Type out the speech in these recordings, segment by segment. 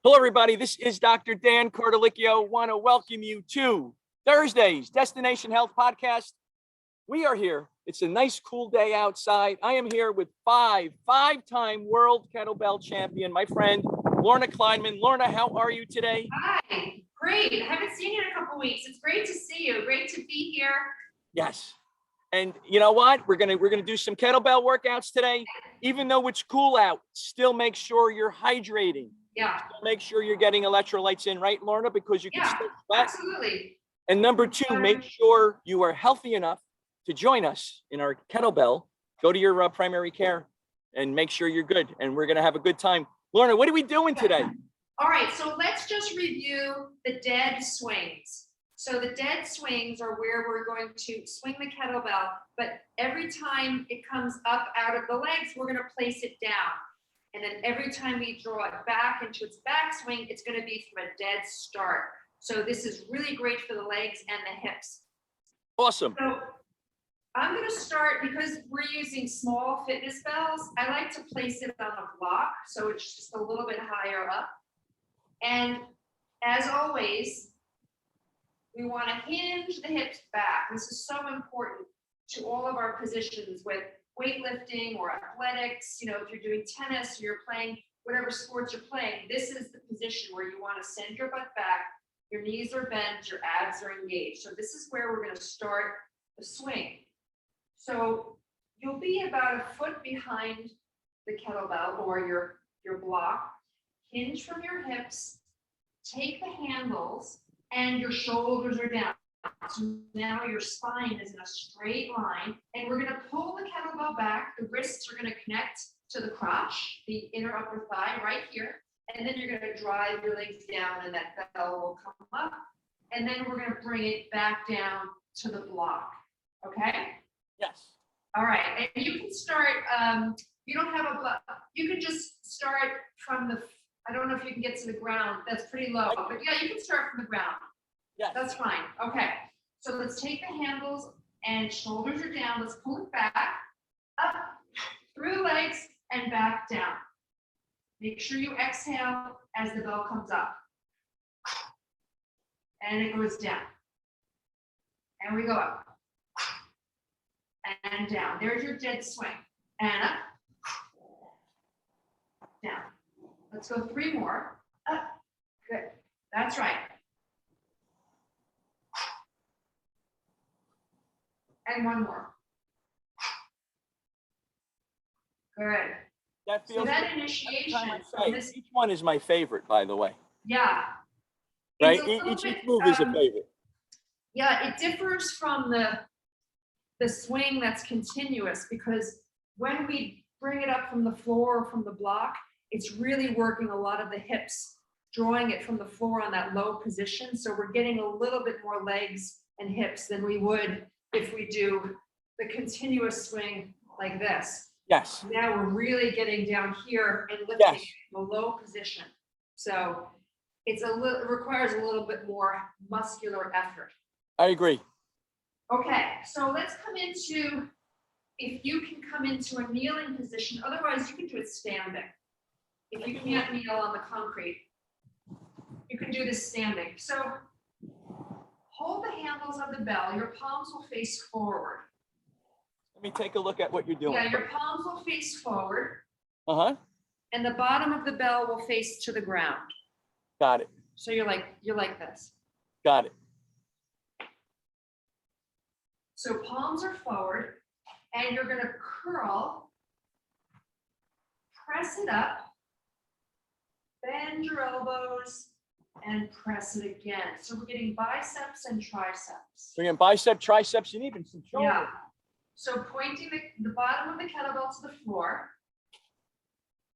Hello, everybody. This is Dr. Dan Cardellichio. Want to welcome you to Thursday's Destination Health Podcast. We are here. It's a nice, cool day outside. I am here with five-time world kettlebell champion, my friend, Lorna Kleinman. Lorna, how are you today? Hi, great. I haven't seen you in a couple weeks. It's great to see you. Great to be here. Yes. And you know what? We're gonna do some kettlebell workouts today. Even though it's cool out, still make sure you're hydrating. Yeah. Make sure you're getting electrolytes in, right, Lorna? Because you can still sweat. Absolutely. And number two, make sure you are healthy enough to join us in our kettlebell. Go to your primary care and make sure you're good. And we're going to have a good time. Lorna, what are we doing today? All right, so let's just review the dead swings. So the dead swings are where we're going to swing the kettlebell, but every time it comes up out of the legs, we're going to place it down. And then every time we draw it back into its backswing, it's going to be from a dead start. So this is really great for the legs and the hips. Awesome. So I'm going to start, because we're using small fitness bells, I like to place it on a block so it's just a little bit higher up. And as always, we want to hinge the hips back. This is so important to all of our positions with weightlifting or athletics. You know, if you're doing tennis, you're playing whatever sports you're playing, this is the position where you want to send your butt back, your knees are bent, your abs are engaged. So this is where we're going to start the swing. So you'll be about a foot behind the kettlebell or your block. Hinge from your hips, take the handles, and your shoulders are down. So now your spine is in a straight line, and we're going to pull the kettlebell back. The wrists are going to connect to the crotch, the inner upper thigh right here. And then you're going to drive your legs down, and that bell will come up. And then we're going to bring it back down to the block. Okay? Yes. All right. And you can start, you don't have a block. You can just start from the, I don't know if you can get to the ground. That's pretty low. But yeah, you can start from the ground. Yes. That's fine. Okay. So let's take the handles and shoulders are down. Let's pull it back, up, through the legs, and back down. Make sure you exhale as the bell comes up. And it goes down. And we go up. And down. There's your dead swing. And up. Down. Let's go 3 more. Up. Good. That's right. And 1 more. Good. That feels so that good. initiation. Each one is my favorite, by the way. Yeah. Right? Each move is a favorite. Yeah, it differs from the swing that's continuous, because when we bring it up from the floor or from the block, it's really working a lot of the hips, drawing it from the floor on that low position. So we're getting a little bit more legs and hips than we would if we do the continuous swing like this. Yes. Now we're really getting down here and lifting the low position. So it requires a little bit more muscular effort. I agree. Okay, so let's come into, if you can come into a kneeling position, otherwise you can do it standing. If you can't kneel on the concrete, you can do this standing. So hold the handles of the bell, your palms will face forward. Let me take a look at what you're doing. Yeah, your palms will face forward. Uh-huh. And the bottom of the bell will face to the ground. Got it. So you're like this. Got it. So palms are forward, and you're going to curl, press it up, bend your elbows, and press it again. So we're getting biceps and triceps. Bring in bicep, triceps, and even some shoulders. Yeah. So pointing the bottom of the kettlebell to the floor.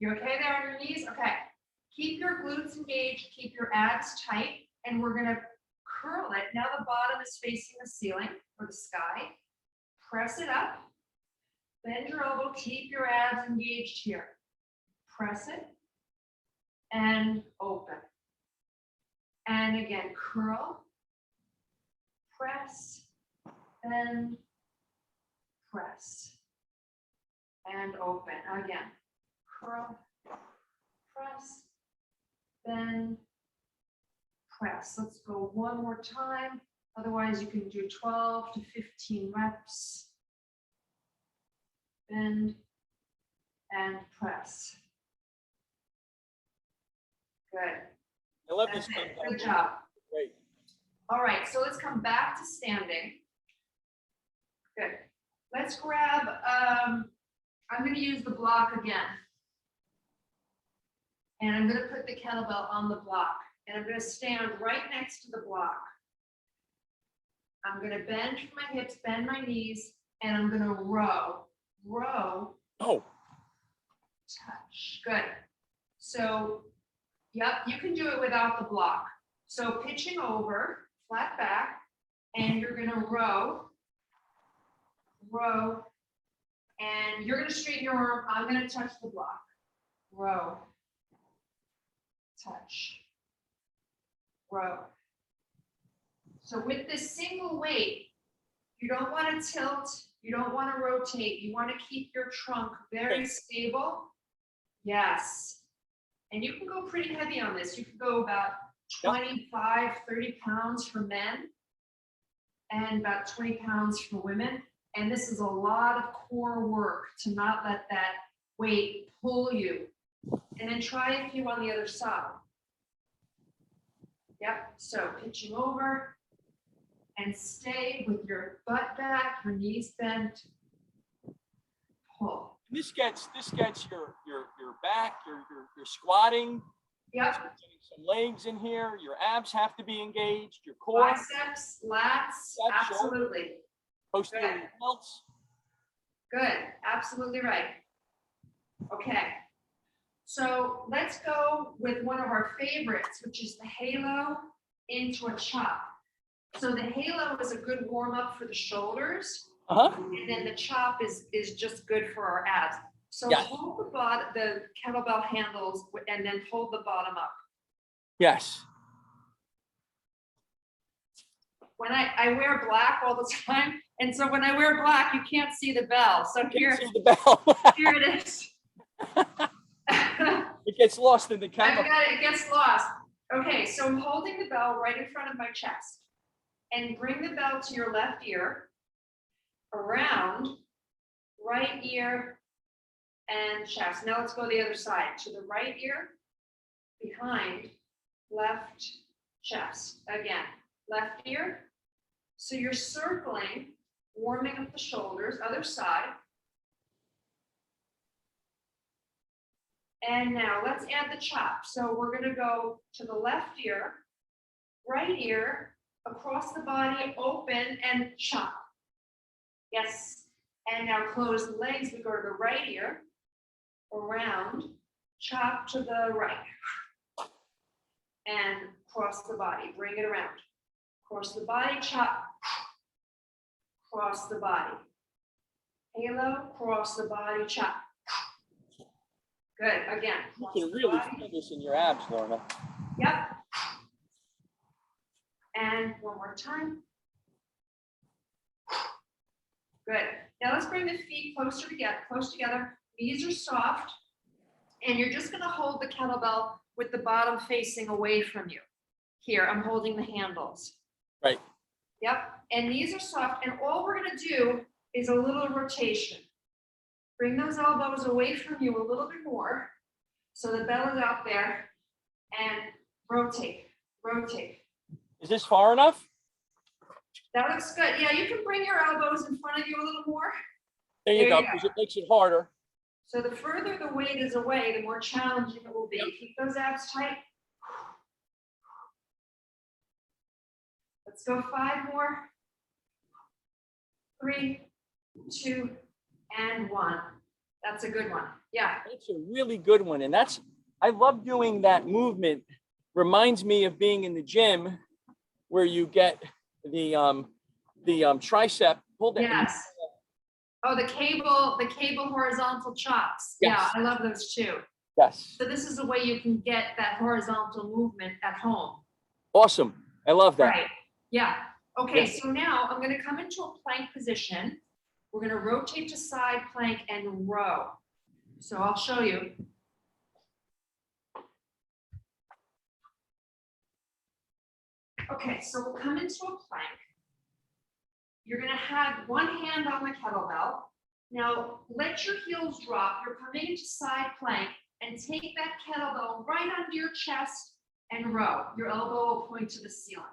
You okay there on your knees? Okay. Keep your glutes engaged, keep your abs tight, and we're going to curl it. Now the bottom is facing the ceiling or the sky. Press it up. Bend your elbow, keep your abs engaged here. Press it and open. And again, curl, press, bend, press, and open. Again, curl, press, bend, Yes, let's go one more time. Otherwise, you can do 12 to 15 reps. Bend and press. Good. I love That's this. it. Good job. Great. All right, so let's come back to standing. Good. Let's grab, I'm going to use the block again. And I'm going to put the kettlebell on the block. And I'm going to stand right next to the block. I'm going to bend my hips, bend my knees, and I'm going to row. Row. Oh. Touch. Good. So, yep, you can do it without the block. So pitching over, flat back, and you're going to row, row, and you're going to straighten your arm. I'm going to touch the block. Row, touch, row. So with this single weight, you don't want to tilt, you don't want to rotate, you want to keep your trunk very stable. Yes. And you can go pretty heavy on this. You can go about 25, 30 pounds for men and about 20 pounds for women. And this is a lot of core work to not let that weight pull you. And then try a few on the other side. Yep, so pitching over and stay with your butt back, your knees bent, pull. This gets your back, your squatting. Yep. Getting some legs in here. Your abs have to be engaged. Your core. Biceps, lats, absolutely. Posterior delts. Good, absolutely right. Okay, so let's go with one of our favorites, which is the halo into a chop. So the halo is a good warm up for the shoulders. And then the chop is just good for our abs. So hold the kettlebell handles and then hold the bottom up. Yes. When I wear black all the time, and so when I wear black, you can't see the bell. So here, See the bell. here it is. It gets lost in the I camera. forgot it gets lost. Okay, so I'm holding the bell right in front of my chest. And bring the bell to your left ear, around, right ear, and chest. Now let's go the other side. To the right ear, behind, left, chest. Again, left ear. So you're circling, warming up the shoulders, other side. And now let's add the chop. So we're going to go to the left ear, right ear, across the body, open and chop. Yes. And now close the legs. We go to the right ear, around, chop to the right. And cross the body. Bring it around. Cross the body, chop. Cross the body. Halo, cross the body, chop. Good. Again. You can really feel this in your abs, Lorna. Yep. And one more time. Good. Now let's bring the feet closer together. Knees are soft. And you're just going to hold the kettlebell with the bottom facing away from you. Here, I'm holding the handles. Right. Yep. And knees are soft. And all we're going to do is a little rotation. Bring those elbows away from you a little bit more. So the bell is out there. And rotate, rotate. Is this far enough? That looks good. Yeah, you can bring your elbows in front of you a little more. There you go, because it makes it harder. So the further the weight is away, the more challenging it will be. Yep. Keep those abs tight. Let's go 5 more. 3, 2, and 1. That's a good one. Yeah. That's a really good one. And I love doing that movement. Reminds me of being in the gym where you get the tricep pulled down. Yes. Oh, the cable horizontal chops. Yes. Yeah, I love those too. Yes. So this is a way you can get that horizontal movement at home. Awesome. I love that. Right. Yeah. Okay, so now I'm going to come into a plank position. We're going to rotate to side plank and row. So I'll show you. Okay, so we'll come into a plank. You're gonna have one hand on the kettlebell. Now, let your heels drop. You're coming into side plank and take that kettlebell right under your chest and row. Your elbow will point to the ceiling.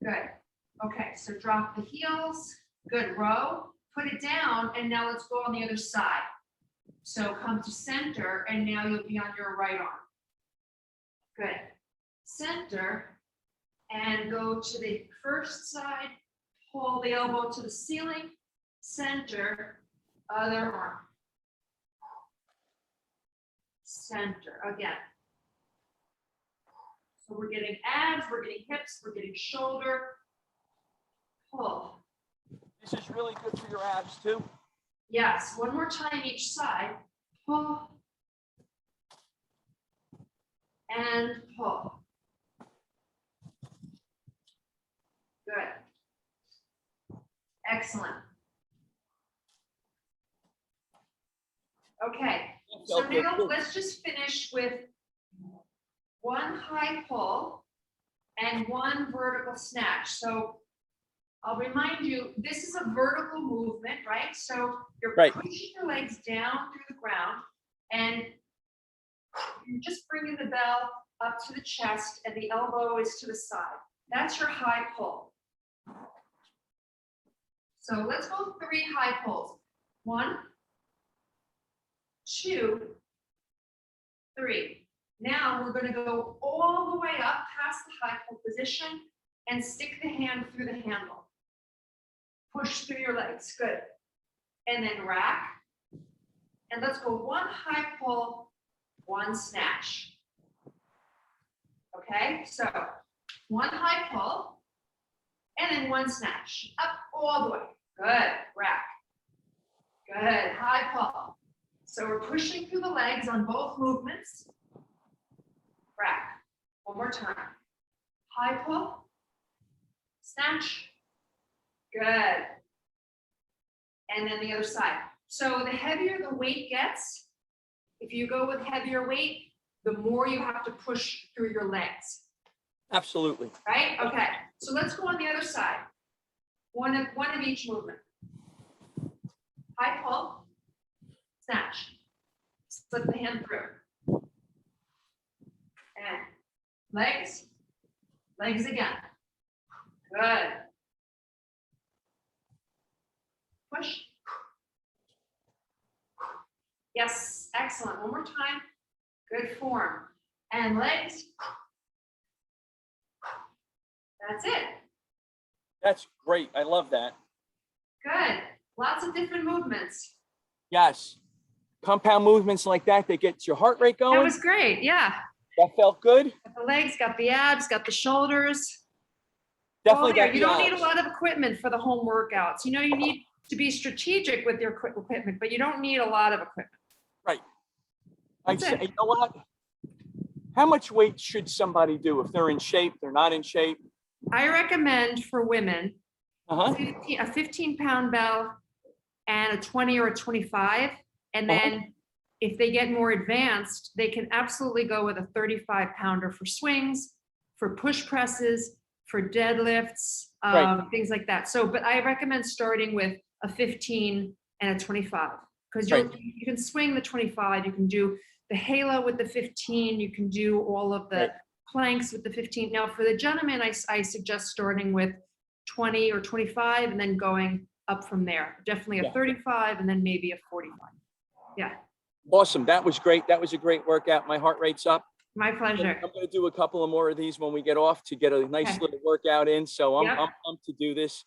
Good. Okay, so drop the heels. Good, row. Put it down, and now let's go on the other side. So come to center, and now you'll be on your right arm. Good. Center, and go to the first side. Pull the elbow to the ceiling. Center, other arm. Center, again. So we're getting abs, we're getting hips, we're getting shoulder. Pull. This is really good for your abs too. Yes, one more time each side. Pull. And pull. Good. Excellent. Okay, so now let's just finish with one high pull and one vertical snatch. So I'll remind you, this is a vertical movement, right? So you're pushing your legs down through the ground and you're just bringing the bell up to the chest and the elbow is to the side. That's your high pull. So let's go 3 high pulls. 1, 2, 3. Now we're going to go all the way up past the high pull position and stick the hand through the handle. Push through your legs. Good. And then rack. And let's go 1 high pull, 1 snatch. Okay, so 1 high pull and then 1 snatch. Up all the way. Good. Rack. Good. High pull. So we're pushing through the legs on both movements. Rack. One more time. High pull. Snatch. Good. And then the other side. So the heavier the weight gets, if you go with heavier weight, the more you have to push through your legs. Absolutely. Right? Okay. So let's go on the other side. One of each movement. High pull. Snatch. Slip the hand through. And legs. Legs again. Good. Push. Yes, excellent. One more time. Good form. And legs. That's it. That's great. I love that. Good. Lots of different movements. Yes. Compound movements like that, they get your heart rate going. That was great. Yeah. That felt good. Got the legs, got the abs, got the shoulders. Definitely got You the don't need a abs. lot of equipment for the home workouts. You know, you need to be strategic with your equipment, but you don't need a lot of equipment. Right. That's I'd say, it. you know what? How much weight should somebody do if they're in shape, they're not in shape? I recommend for women Uh-huh. a 15-pound bell and a 20 or a 25. And then if they get more advanced, they can absolutely go with a 35-pounder for swings, for push presses, for deadlifts, things like that. So, but I recommend starting with a 15 and a 25 because you can swing the 25, you can do the halo with the 15, you can do all of the planks with the 15. Now for the gentlemen, I suggest starting with 20 or 25 and then going up from there. Definitely a 35 and then maybe a 45. Yeah. Awesome. That was great. That was a great workout. My heart rate's up. My pleasure. I'm going to do a couple of more of these when we get off to get a nice little workout in. So I'm pumped to do this.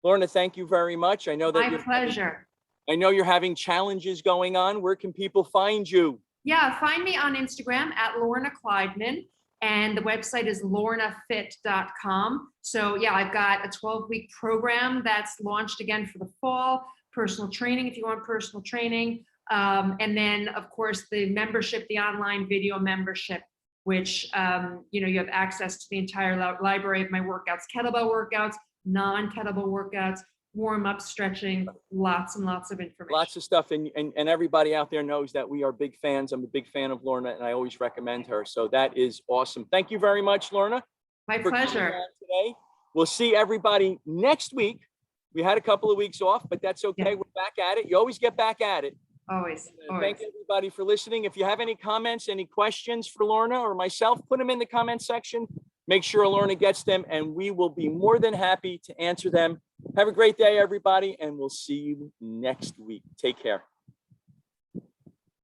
Lorna, thank you very much. I know that My pleasure. I know you're having challenges going on. Where can people find you? Yeah, find me on Instagram at Lorna Kleidman, and the website is lornafit.com. So yeah, I've got a 12-week program that's launched again for the fall, personal training if you want personal training. And then of course the membership, the online video membership, which you have access to the entire library of my workouts, kettlebell workouts, non-kettlebell workouts, warm up, stretching, lots and lots of information. Lots of stuff. And everybody out there knows that we are big fans. I'm a big fan of Lorna, and I always recommend her. So that is awesome. Thank you very much, Lorna. My for coming pleasure. on today. We'll see everybody next week. We had a couple of weeks off, but that's okay. Yeah. We're back at it. You always get back at it. Always, Thank everybody for listening. If you have any comments, any questions for Lorna or myself, put them in the comment section. Make sure Lorna gets them, and we will be more than happy to answer them. Have a great day, everybody, and we'll see you next week. Take care.